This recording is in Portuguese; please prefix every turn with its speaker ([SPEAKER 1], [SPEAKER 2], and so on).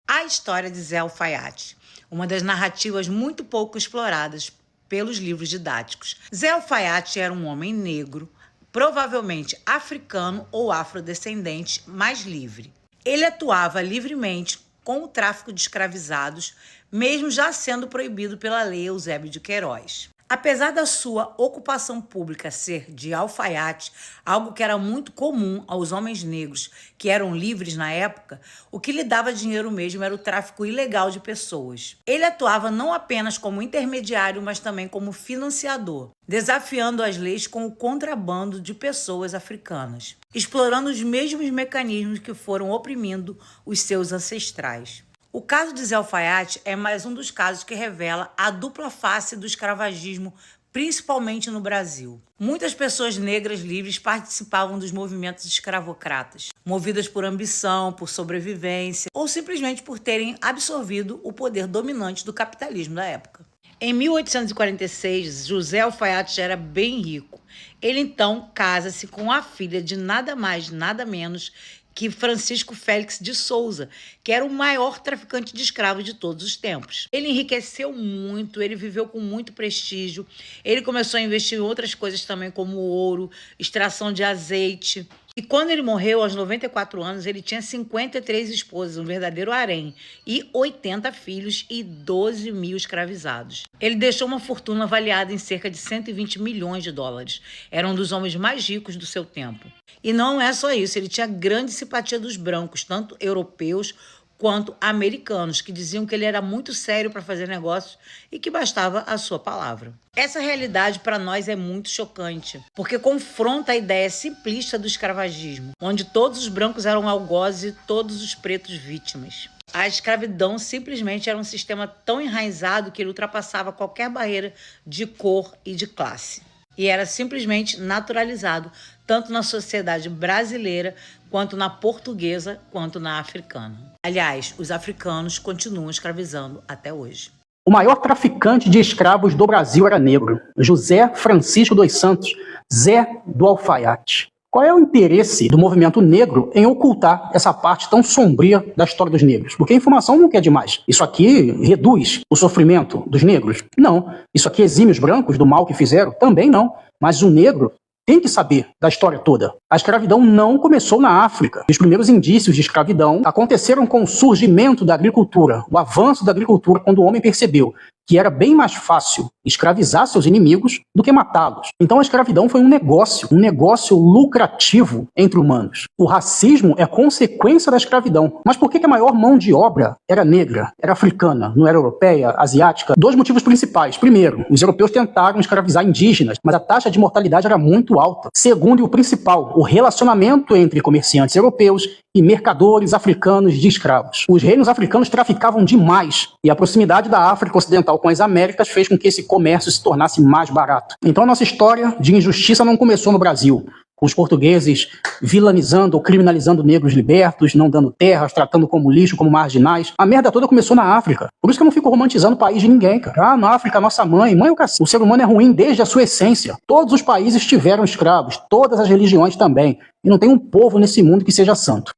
[SPEAKER 1] A história de Zé Alfaiate, uma das narrativas muito pouco exploradas pelos livros didáticos. Zé Alfaiate era um homem negro, provavelmente africano ou afrodescendente, mais livre. Ele atuava livremente com o tráfico de escravizados, mesmo já sendo proibido pela lei Eusébio de Queiroz. Apesar da sua ocupação pública ser de alfaiate, algo que era muito comum aos homens negros que eram livres na época, o que lhe dava dinheiro mesmo era o tráfico ilegal de pessoas. Ele atuava não apenas como intermediário, mas também como financiador, desafiando as leis com o contrabando de pessoas africanas, explorando os mesmos mecanismos que foram oprimindo os seus ancestrais. O caso de Zé Alfaiate é mais um dos casos que revela a dupla face do escravagismo, principalmente no Brasil. Muitas pessoas negras livres participavam dos movimentos escravocratas, movidas por ambição, por sobrevivência ou simplesmente por terem absorvido o poder dominante do capitalismo da época. Em 1846, José Alfaiate já era bem rico. Ele então casa-se com a filha de nada mais, nada menos que Francisco Félix de Souza, que era o maior traficante de escravos de todos os tempos. Ele enriqueceu muito, ele viveu com muito prestígio, ele começou a investir em outras coisas também, como ouro, extração de azeite. E quando ele morreu, aos 94 anos, ele tinha 53 esposas, um verdadeiro harém, e 80 filhos e 12 mil escravizados. Ele deixou uma fortuna avaliada em cerca de 120 milhões de dólares. Era um dos homens mais ricos do seu tempo. E não é só isso, ele tinha grande simpatia dos brancos, tanto europeus quanto americanos, que diziam que ele era muito sério para fazer negócios e que bastava a sua palavra. Essa realidade para nós é muito chocante, porque confronta a ideia simplista do escravagismo, onde todos os brancos eram algozes e todos os pretos vítimas. A escravidão simplesmente era um sistema tão enraizado que ele ultrapassava qualquer barreira de cor e de classe. E era simplesmente naturalizado, tanto na sociedade brasileira, quanto na portuguesa, quanto na africana. Aliás, os africanos continuam escravizando até hoje.
[SPEAKER 2] O maior traficante de escravos do Brasil era negro, José Francisco dos Santos, Zé do Alfaiate. Qual é o interesse do movimento negro em ocultar essa parte tão sombria da história dos negros? Porque a informação não quer demais. Isso aqui reduz o sofrimento dos negros? Não. Isso aqui exime os brancos do mal que fizeram? Também não. Mas o negro tem que saber da história toda. A escravidão não começou na África. Os primeiros indícios de escravidão aconteceram com o surgimento da agricultura, o avanço da agricultura, quando o homem percebeu que era bem mais fácil escravizar seus inimigos do que matá-los. Então a escravidão foi um negócio lucrativo entre humanos. O racismo é consequência da escravidão. Mas por que a maior mão de obra era negra, era africana, não era europeia, asiática? Dois motivos principais. Primeiro, os europeus tentaram escravizar indígenas, mas a taxa de mortalidade era muito alta. Segundo, e o principal, o relacionamento entre comerciantes europeus e mercadores africanos de escravos. Os reinos africanos traficavam demais, e a proximidade da África Ocidental com as Américas fez com que esse comércio se tornasse mais barato. Então a nossa história de injustiça não começou no Brasil, com os portugueses vilanizando ou criminalizando negros libertos, não dando terras, tratando como lixo, como marginais. A merda toda começou na África. Por isso que eu não fico romantizando o país de ninguém, cara. Ah, na África, nossa mãe é o cacete. O ser humano é ruim desde a sua essência. Todos os países tiveram escravos, todas as religiões também. E não tem um povo nesse mundo que seja santo.